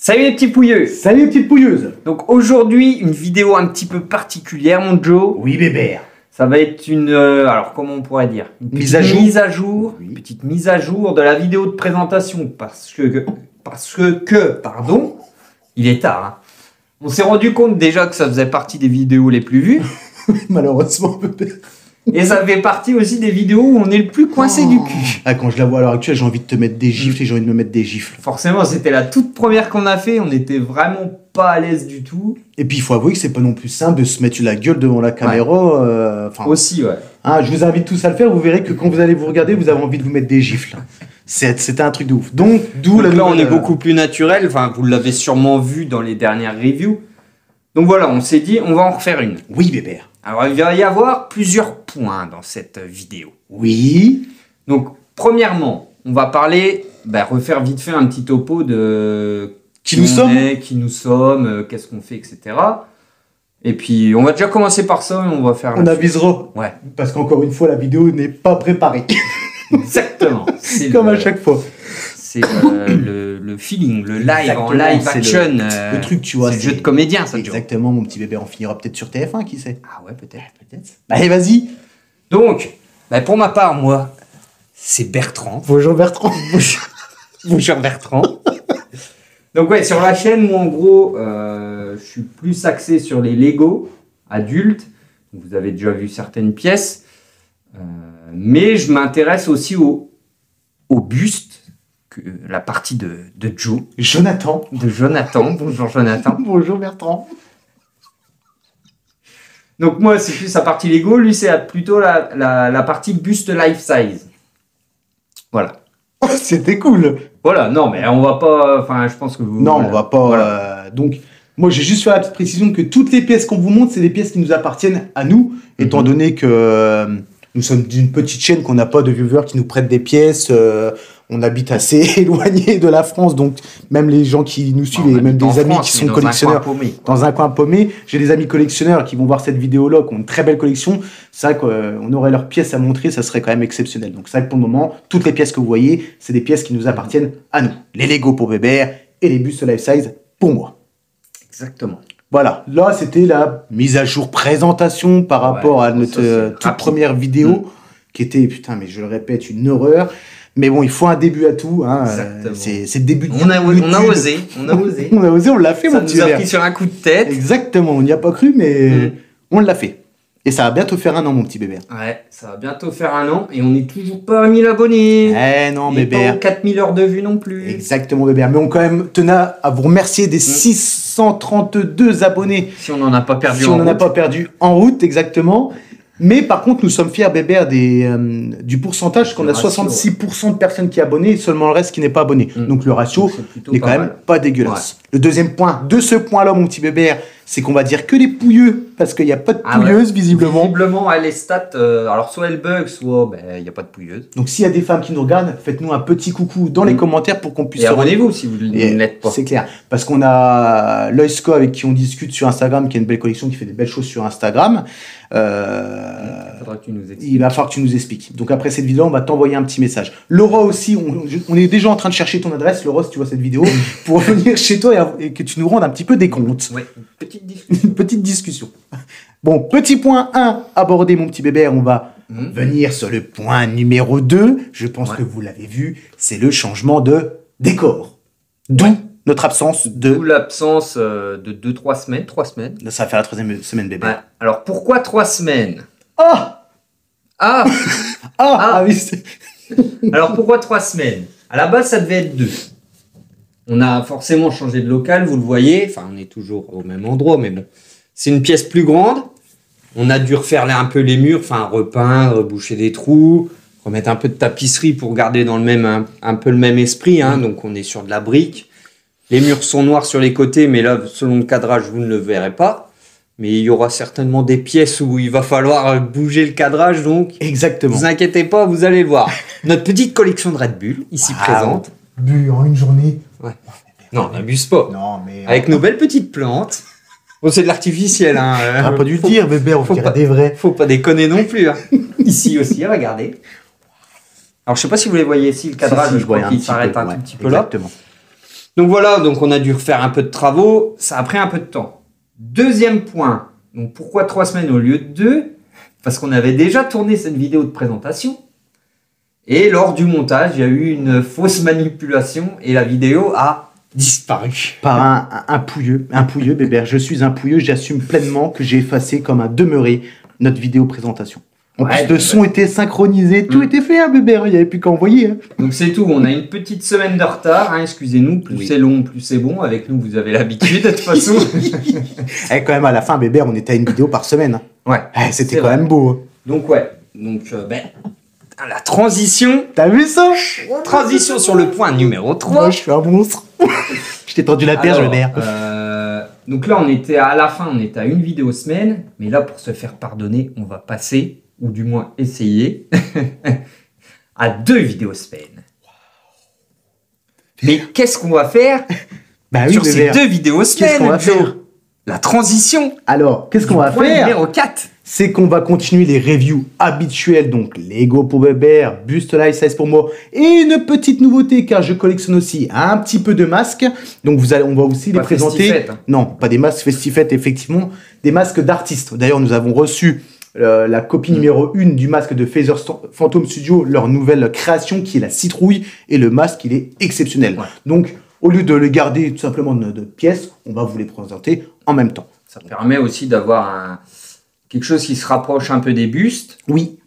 Salut les petits pouilleux. Salut les petites pouilleuses. Donc aujourd'hui, une vidéo un petit peu particulière, mon Joe. Oui, bébé. Ça va être une... alors, comment on pourrait dire? Une petite mise à jour. Oui. Une petite mise à jour de la vidéo de présentation. Parce que, pardon, il est tard. Hein. On s'est rendu compte déjà que ça faisait partie des vidéos les plus vues. Malheureusement, bébé. Et ça fait partie aussi des vidéos où on est le plus coincé du cul. Ah, quand je la vois à l'heure actuelle, j'ai envie de te mettre des gifles et j'ai envie de me mettre des gifles. Forcément, c'était la toute première qu'on a fait. On n'était vraiment pas à l'aise du tout. Et puis, il faut avouer que c'est pas non plus simple de se mettre la gueule devant la caméra. Aussi, ouais. Hein, je vous invite tous à le faire. Vous verrez que quand vous allez vous regarder, vous avez envie de vous mettre des gifles. C'était un truc de ouf. Donc, d'où là, on est beaucoup plus naturel. Enfin, vous l'avez sûrement vu dans les dernières reviews. Donc voilà, on s'est dit, on va en refaire une. Oui, bébé. Alors, il va y avoir plusieurs points dans cette vidéo. Oui. Donc, premièrement, on va parler, refaire vite fait un petit topo de Qui nous sommes, qui nous sommes, qu'est-ce qu'on fait, etc. Et puis, on va déjà commencer par ça et on va faire... On avisera. Ouais. Parce qu'encore une fois, la vidéo n'est pas préparée. Exactement. C'est comme à chaque fois. C'est le feeling, le live, exactement, en live action. Le truc, tu vois. C'est le jeu de comédien, ça. Exactement, mon petit bébé. On finira peut-être sur TF1, qui sait. Ah ouais, peut-être. Allez, vas-y. Donc, pour ma part, moi, c'est Bertrand. Bonjour Bertrand. Bonjour Bertrand. Donc ouais, sur la chaîne, moi en gros, je suis plus axé sur les Lego adultes. Vous avez déjà vu certaines pièces. Mais je m'intéresse aussi au buste, la partie de Joe. Jonathan. De Jonathan. Bonjour Jonathan. Bonjour Bertrand. Donc moi, c'est plus la partie Lego. Lui, c'est plutôt la partie buste life size. Voilà. Oh, c'était cool. Voilà, non, mais on va pas... Enfin, je pense que vous... Non, voilà. on va pas... Voilà. Donc, moi, j'ai juste fait la petite précision que toutes les pièces qu'on vous montre, c'est des pièces qui nous appartiennent à nous, étant donné que nous sommes d'une petite chaîne, qu'on n'a pas de viewers qui nous prêtent des pièces. On habite assez éloigné de la France, donc même les gens qui nous suivent, et même des amis qui sont collectionneurs dans un coin paumé. J'ai des amis collectionneurs qui vont voir cette vidéo-là, qui ont une très belle collection. C'est vrai qu'on aurait leurs pièces à montrer, ça serait quand même exceptionnel. Donc c'est vrai que pour le moment, toutes les pièces que vous voyez, c'est des pièces qui nous appartiennent à nous. Les Lego pour Bébert et les bustes life size pour moi. Exactement. Voilà, là c'était la mise à jour présentation par rapport à notre toute première vidéo, qui était, putain, mais je le répète, une horreur. Mais bon, il faut un début à tout. Hein. C'est le début de on a osé. On a osé. On a osé, on l'a fait, ça mon petit nous a pris sur un coup de tête. Exactement, on n'y a pas cru, mais on l'a fait. Et ça va bientôt faire 1 an, mon petit bébé. Ouais, ça va bientôt faire 1 an et on n'est toujours pas à 1000 abonnés. Eh non, bébé. Et pas aux 4000 heures de vue non plus. Exactement, bébé. Mais on quand même tenait à vous remercier des 632 abonnés. Si on n'en a pas perdu en route. Si on n'en a pas perdu en route, exactement. Mais par contre, nous sommes fiers, bébé, du pourcentage, qu'on a 66% de personnes qui sont abonnées et seulement le reste qui n'est pas abonné. Donc le ratio n'est quand même pas dégueulasse. Ouais. Le deuxième point de ce point-là, mon petit bébé, c'est qu'on va dire que les pouilleux, parce qu'il n'y a pas de pouilleuse, visiblement. Visiblement, les stats, alors soit elles bug, soit il n'y a pas de pouilleuse. Donc s'il y a des femmes qui nous regardent, faites-nous un petit coucou dans les commentaires pour qu'on puisse... Et abonnez-vous si vous ne l'êtes pas. C'est clair, parce qu'on a Loisco avec qui on discute sur Instagram, qui a une belle collection, qui fait des belles choses sur Instagram. Il va falloir que tu nous expliques. Donc après cette vidéo, on va t'envoyer un petit message. Laura aussi, on est déjà en train de chercher ton adresse, Laura, si tu vois cette vidéo, pour venir chez toi et que tu nous rendes un petit peu des comptes. Ouais, une petite discussion. Bon, petit point 1 abordé, mon petit bébé, on va venir sur le point numéro 2. Je pense que vous l'avez vu, c'est le changement de décor. D'où notre absence de... D'où l'absence de 2-3 semaines, 3 semaines. Ça va faire la 3e semaine, bébé. Ouais. Alors, pourquoi 3 semaines? Oui. Alors, pourquoi 3 semaines? À la base, ça devait être 2. On a forcément changé de local, vous le voyez. Enfin, on est toujours au même endroit, mais bon. C'est une pièce plus grande. On a dû refaire un peu les murs, enfin, repeindre, boucher des trous, remettre un peu de tapisserie pour garder dans le même, un peu le même esprit. Hein. Donc, on est sur de la brique. Les murs sont noirs sur les côtés, mais là, selon le cadrage, vous ne le verrez pas. Mais il y aura certainement des pièces où il va falloir bouger le cadrage, donc... Exactement. Ne vous inquiétez pas, vous allez voir. Notre petite collection de Red Bull, ici présente. Bu en une journée. Ouais. Non, on n'abuse pas. Non, mais... Avec nos belles petites plantes. Bon, c'est de l'artificiel, hein. On n'a pas dû le dire, bébé, on dirait des vrais. Faut pas déconner non plus, hein. Ici aussi, regardez. Alors, je sais pas si vous les voyez ici, le cadrage, je crois qu'il s'arrête un tout petit peu là. Exactement. Donc voilà, donc on a dû refaire un peu de travaux, ça a pris un peu de temps. Deuxième point, donc pourquoi 3 semaines au lieu de 2? Parce qu'on avait déjà tourné cette vidéo de présentation. Et lors du montage, il y a eu une fausse manipulation et la vidéo a disparu. Par un pouilleux, Bébert. Je suis un pouilleux, j'assume pleinement que j'ai effacé comme un demeuré notre vidéo présentation. En plus, le son était synchronisé, tout était fait, hein, Bébert, il n'y avait plus qu'à envoyer. Hein. Donc c'est tout, on a une petite semaine de retard, hein, excusez-nous, plus c'est long, plus c'est bon. Avec nous, vous avez l'habitude de toute façon. Et quand même, à la fin, Bébert, on était à une vidéo par semaine. Hein. Ouais. C'était quand même beau. Hein. Donc la transition. T'as vu ça? Transition sur le point numéro 3. Moi, je suis un monstre. Je t'ai tendu la perche, Bébert. Donc là, on était à la fin, on était à une vidéo semaine. Mais là, pour se faire pardonner, on va passer, ou du moins essayer, à 2 vidéos semaine. Mais qu'est-ce qu'on va faire sur ces 2 vidéos semaine? Qu'est-ce qu'on va faire? La transition. Alors, qu'est-ce qu'on va faire? Numéro 4. C'est qu'on va continuer les reviews habituelles, donc Lego pour Bébert, Buste Life Size pour moi, et une petite nouveauté car je collectionne aussi un petit peu de masques, donc on va aussi les présenter. Festifette, hein. Non, pas des masques festifettes, effectivement, des masques d'artistes. D'ailleurs, nous avons reçu la copie numéro 1 du masque de Phaser Phantom Studio, leur nouvelle création qui est la citrouille, et le masque, il est exceptionnel. Ouais. Donc, au lieu de le garder tout simplement de pièces, on va vous les présenter en même temps. Ça permet aussi d'avoir quelque chose qui se rapproche un peu des bustes. Oui.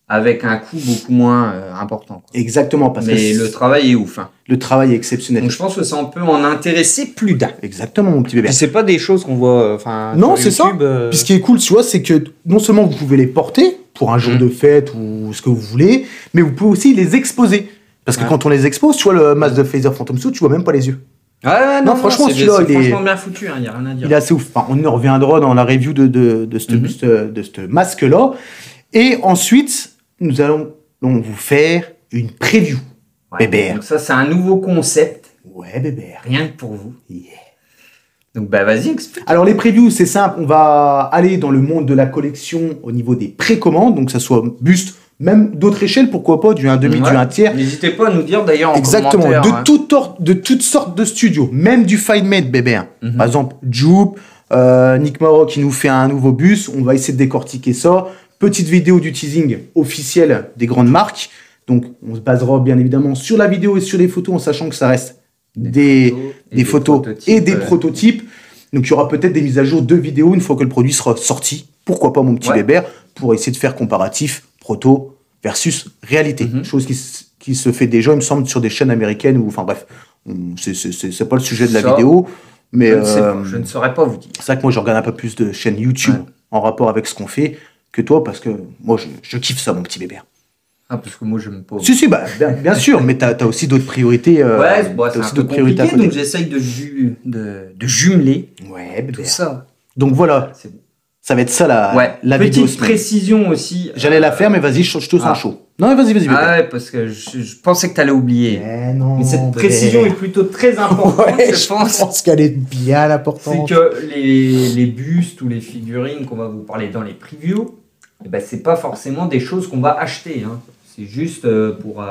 Avec un coût beaucoup moins important. Quoi. Exactement. Mais le travail est ouf. Hein. Le travail est exceptionnel. Donc je pense que ça peut en intéresser plus d'un. Exactement, mon petit bébé. Et c'est pas des choses qu'on voit. Non, c'est ça. Puis ce qui est cool, tu vois, c'est que non seulement vous pouvez les porter pour un jour de fête ou ce que vous voulez, mais vous pouvez aussi les exposer. Parce que quand on les expose, tu vois le masque de Phaser Phantom Studio, tu vois même pas les yeux. Ah non, franchement, celui-là, il est franchement bien foutu, il n'y a rien à dire. Il est assez ouf. Enfin, on y reviendra dans la review de ce masque-là. Et ensuite, nous allons vous faire une preview, Bébert. Donc ça, c'est un nouveau concept. Ouais, Bébert. Rien que pour vous. Yeah. Donc, vas-y, explique. Alors, les previews, c'est simple. On va aller dans le monde de la collection au niveau des précommandes. Donc, que ça soit buste, même d'autres échelles, pourquoi pas, du 1,5, du 1 tiers. N'hésitez pas à nous dire d'ailleurs en exactement, commentaire. De toutes sortes de studios, même du fine-made, Bébert. Par exemple, Joop, Nick Moro qui nous fait un nouveau bus. On va essayer de décortiquer ça. Petite vidéo du teasing officiel des grandes marques. Donc, on se basera bien évidemment sur la vidéo et sur les photos en sachant que ça reste des photos et des prototypes. Donc, il y aura peut-être des mises à jour de vidéos une fois que le produit sera sorti. Pourquoi pas, mon petit Bébert, pour essayer de faire comparatif proto versus réalité. Chose qui se fait déjà, il me semble, sur des chaînes américaines. Enfin bref, c'est pas le sujet de la vidéo. Mais je ne saurais pas vous dire. C'est vrai que moi, je regarde un peu plus de chaînes YouTube en rapport avec ce qu'on fait que toi, parce que moi, je kiffe ça, mon petit Bébert. Ah, parce que moi, je n'aime pas. Si, bien sûr, mais t'as aussi d'autres priorités. C'est aussi d'autres priorités à côté. Donc, j'essaye de jumeler tout ça. Donc, voilà. Ça va être ça, la vidéo. Petite précision aussi. J'allais la faire, mais vas-y, je te sens chaud. Non, mais vas-y. Ah ouais, parce que je pensais que t'allais oublier. Mais cette précision est plutôt très importante, je pense qu'elle est bien importante. C'est que les bustes ou les figurines qu'on va vous parler dans les previews, c'est pas forcément des choses qu'on va acheter. Hein. C'est juste pour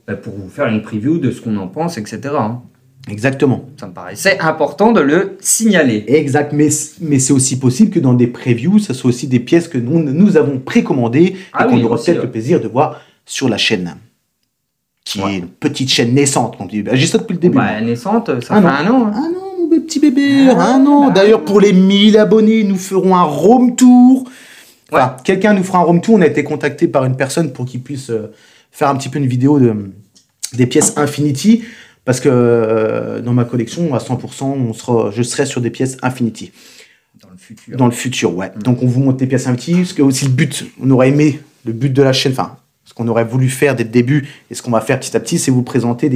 vous faire une preview de ce qu'on en pense, etc. Hein. Exactement. Ça me paraissait important de le signaler. Exact, mais c'est aussi possible que dans des previews, ça soit aussi des pièces que nous avons précommandées et qu'on aura peut-être le plaisir de voir sur la chaîne. Qui est une petite chaîne naissante. J'ai ça depuis le début. Naissante, ça fait 1 an. Hein. 1 an, mon petit bébé, 1 an. D'ailleurs, pour les 1000 abonnés, nous ferons un room tour. Enfin, quelqu'un nous fera un room tour. On a été contacté par une personne pour qu'il puisse faire un petit peu une vidéo des pièces Infinity. Parce que dans ma collection, à 100%, je serai sur des pièces Infinity. Dans le futur, ouais. Donc, on vous montre des pièces Infinity. Ce que aussi le but, on aurait aimé, le but de la chaîne, enfin, ce qu'on aurait voulu faire dès le début, et ce qu'on va faire petit à petit, c'est vous présenter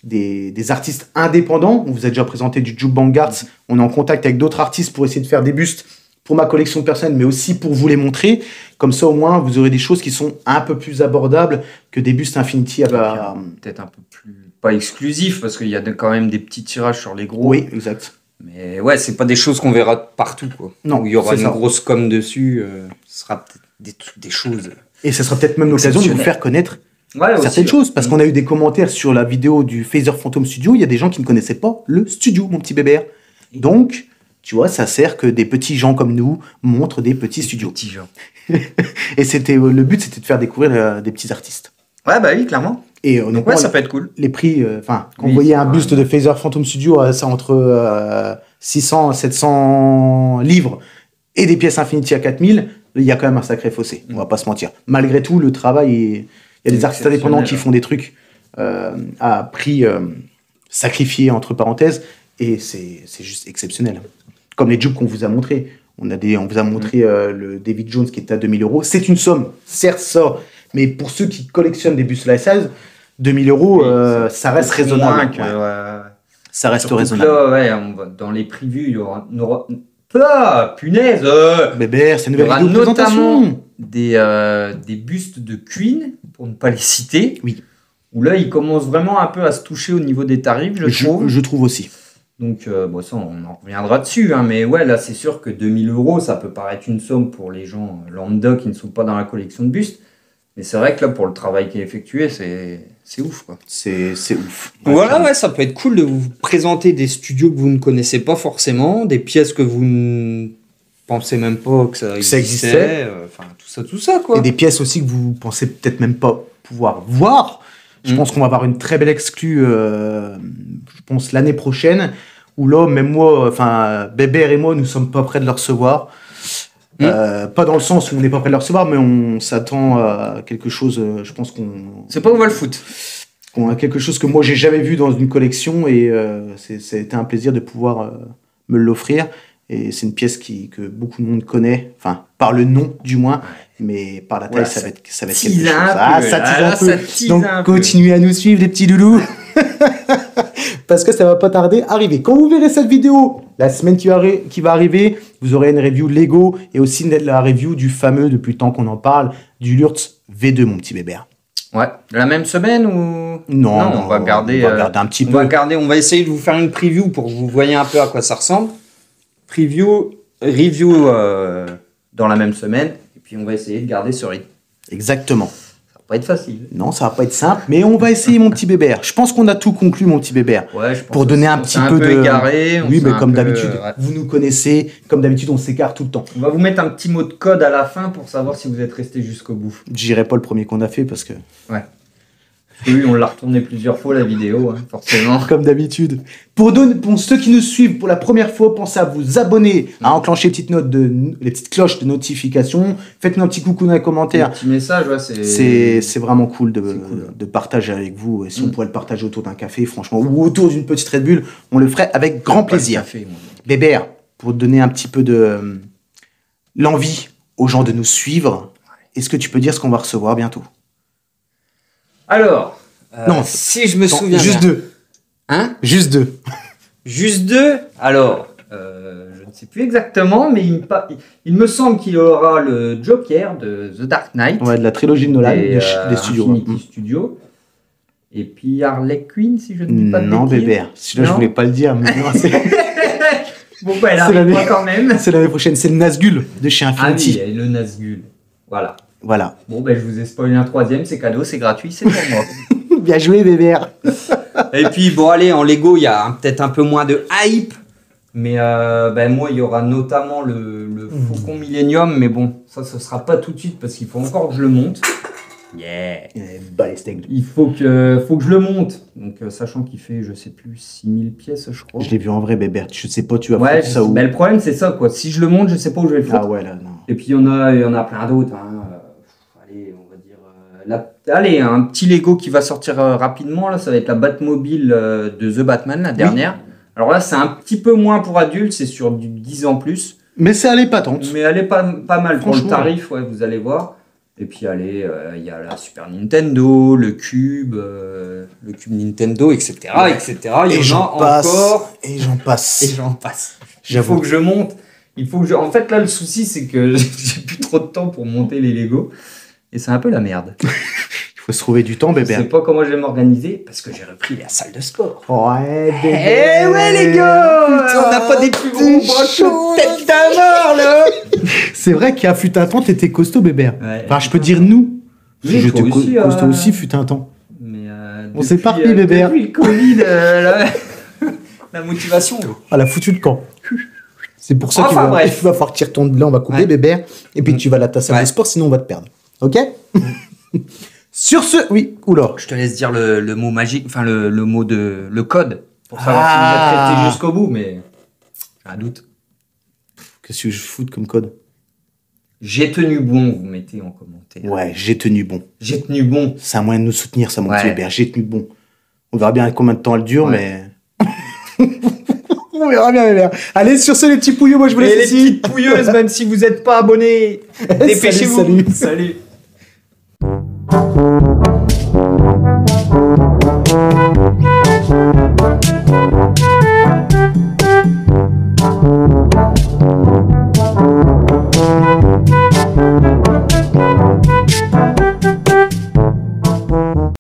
des artistes indépendants. On vous a déjà présenté du Juke Vanguards. On est en contact avec d'autres artistes pour essayer de faire des bustes pour ma collection personnelle, mais aussi pour vous les montrer. Comme ça, au moins, vous aurez des choses qui sont un peu plus abordables que des bustes Infinity. Peut-être un peu plus... pas exclusif, parce qu'il y a quand même des petits tirages sur les gros. Oui, exact. Mais ouais, c'est pas des choses qu'on verra partout, quoi. Non, où il y aura une grosse com dessus, ce sera peut-être des choses. Et ce sera peut-être même l'occasion de vous faire connaître Ouais, aussi, certaines ouais. choses. Parce qu'on a eu des commentaires sur la vidéo du Phaser Phantom Studio. Il y a des gens qui ne connaissaient pas le studio, mon petit bébert. Donc, tu vois, ça sert que des petits gens comme nous montrent des petits studios. Petit genre. Et le but, c'était de faire découvrir des petits artistes. Ouais, bah oui, clairement. Et Donc honnêtement, ouais, ça peut être cool. les prix, quand Oui, vous voyez c'est un vrai. buste de Phaser Phantom Studio, c'est entre 600 700 livres et des pièces Infinity à 4000, il y a quand même un sacré fossé, on va pas se mentir. Malgré tout, le travail, il y a des artistes indépendants qui font des trucs à prix sacrifié, entre parenthèses, et c'est juste exceptionnel. Comme les jobs qu'on vous a montrés. On vous a montré le David Jones qui est à 2000 €. C'est une somme, certes, ça, mais pour ceux qui collectionnent des bustes life size, 2000 €, Oui, ça reste beaucoup raisonnable. moins que, Ouais. Ça reste surtout que raisonnable. là, ouais, dans les previews, il y aura... Ah, punaise Bébert, c'est une Il y nouvelle aura vidéo de présentation. notamment des bustes de Queen, pour ne pas les citer. Oui. Où là, ils commencent vraiment un peu à se toucher au niveau des tarifs, je trouve. Je trouve aussi. Donc, bon, ça, on en reviendra dessus. Hein, mais ouais, là, c'est sûr que 2000 €, ça peut paraître une somme pour les gens lambda qui ne sont pas dans la collection de bustes. Mais c'est vrai que là, pour le travail qui est effectué, c'est ouf, quoi. C'est ouf. Voilà, ouais, ça peut être cool de vous présenter des studios que vous ne connaissez pas forcément, des pièces que vous ne pensez même pas que ça existait. Enfin, tout ça, quoi. Et des pièces aussi que vous pensez peut-être même pas pouvoir voir. Je pense qu'on va avoir une très belle exclue, je pense, l'année prochaine, où là, même moi, Bébert et moi, nous sommes pas prêts de le recevoir. Pas dans le sens où on n'est pas prêt de le recevoir, mais on s'attend à quelque chose, je pense qu'on... C'est pas où va le foot. qu'on a quelque chose que moi, j'ai jamais vu dans une collection, et ça a été un plaisir de pouvoir me l'offrir. Et c'est une pièce que beaucoup de monde connaît, enfin, par le nom du moins, mais par la taille, Voilà, ça va être quelque chose. tease Ça tease un peu. ça tease Donc, un peu. continuez à nous suivre, les petits loulous. Parce que ça va pas tarder à arriver. Quand vous verrez cette vidéo, la semaine qui va arriver, vous aurez une review Lego et aussi la review du fameux, depuis le temps qu'on en parle, du Lurtz V2, mon petit bébé. Ouais, la même semaine ou... Non, on va garder un petit peu. On va essayer de vous faire une preview pour que vous voyez un peu à quoi ça ressemble. Review dans la même semaine, et puis on va essayer de garder ce rythme. Exactement. Ça va pas être facile. Non, ça va pas être simple, mais on va essayer, mon petit bébert. Je pense qu'on a tout conclu, mon petit bébert. Ouais, je pense Pour donner un petit peu de... égaré, oui, mais comme d'habitude, vous nous connaissez. Comme d'habitude, on s'égare tout le temps. On va vous mettre un petit mot de code à la fin pour savoir si vous êtes resté jusqu'au bout. J'irai pas le premier qu'on a fait parce que... Ouais. Oui, on l'a retourné plusieurs fois la vidéo, hein, forcément. Comme d'habitude. Pour ceux qui nous suivent pour la première fois, pensez à vous abonner, à enclencher les petites cloches de notification. Faites-nous un petit coucou dans les commentaires. Un petit message, ouais, C'est vraiment cool cool. de partager avec vous. Et si on pourrait le partager autour d'un café, franchement, ou autour d'une petite Red Bull, on le ferait avec grand plaisir. Café, moi. Bébert, pour donner un petit peu de l'envie aux gens de nous suivre, est-ce que tu peux dire ce qu'on va recevoir bientôt? Alors, Non, si je me Attends, souviens juste bien. deux. Hein? Juste deux. Juste deux. Alors, je ne sais plus exactement, mais il me semble qu'il y aura le Joker de The Dark Knight. Ouais, de la trilogie de Nolan, des studios. Infinity Ouais. Studios. Et puis Harley Quinn, si je ne dis pas de Non, bêtises. Bébert. Celui-là, je Non. voulais pas le dire, mais non, Bon, bah, elle C'est arrive l'année- pas quand même. c'est l'année prochaine. C'est le Nazgul de chez Ah Infinity. oui, et le Nazgul. Voilà. Voilà. Bon, ben je vous ai spoilé un troisième, c'est cadeau, c'est gratuit, c'est pour moi. Bien joué, Bébert. Et puis, bon, allez, en Lego, il y a peut-être un peu moins de hype. Mais moi, il y aura notamment le Faucon Millennium. Mais bon, ça, ce sera pas tout de suite parce qu'il faut encore que je le monte. Yeah! Bah, les steaks. Il faut que je le monte. Donc, sachant qu'il fait, je sais plus, 6000 pièces, je crois. Je l'ai vu en vrai, Bébert. Je sais pas, tu vas Ouais, foutre ça où. mais le problème, c'est ça, quoi. Si je le monte, je sais pas où je vais le foutre. Ah ouais, là, non. Et puis, il y en a plein d'autres. Hein. Allez, on va dire... allez, un petit Lego qui va sortir rapidement, là, ça va être la Batmobile de The Batman, la dernière. Alors là, c'est un petit peu moins pour adultes, c'est sur du 10 ans plus. Mais c'est allé patente. Mais elle est pas mal pour le Franchement. tarif, ouais, vous allez voir. Et puis, allez, il y a la Super Nintendo, le Cube Nintendo, etc. etc. Il Et y en j'en a passe. encore. Et j'en passe. Et j'en passe. Il J'avoue. faut que je monte. En fait, là, le souci, c'est que j'ai plus trop de temps pour monter les Lego. Et c'est un peu la merde. Il faut se trouver du temps, Je sais Bébert. pas comment je vais m'organiser parce que j'ai repris la salle de sport. Ouais, Eh Bébert. ouais, les gars! On n'a pas des plus gros bras chaud. de tête d'un mort, là! C'est vrai qu'il y a fut un temps, t'étais costaud, Bébert. Ouais. Enfin, je peux dire nous. Oui, J'étais toi aussi, costaud aussi, fut un temps. Mais On s'est éparpillé, bébé. Depuis le Covid, la motivation. Ah, la foutue de camp. C'est pour ça Enfin, qu'il bref. va falloir que tu retournes là, on va couper, Ouais. bébé. Et puis tu vas à ta salle de sport, sinon on va te perdre. Ok. Sur ce, oui, oula. Je te laisse dire le mot magique, enfin le mot le code, pour savoir si vous êtes resté jusqu'au bout, mais j'ai un doute. Qu'est-ce que je fous comme code? J'ai tenu bon, vous mettez en commentaire. Ouais, j'ai tenu bon. J'ai tenu bon. C'est un moyen de nous soutenir, ça, mon Ouais. petit Hébert. J'ai tenu bon. On verra bien combien de temps elle dure, Ouais. mais. On verra bien, Hébert. Allez, sur ce, les petits pouilleux, moi je vous Et laisse les ici. petites pouilleuses, même si vous n'êtes pas abonnés, dépêchez-vous. Salut. Salut.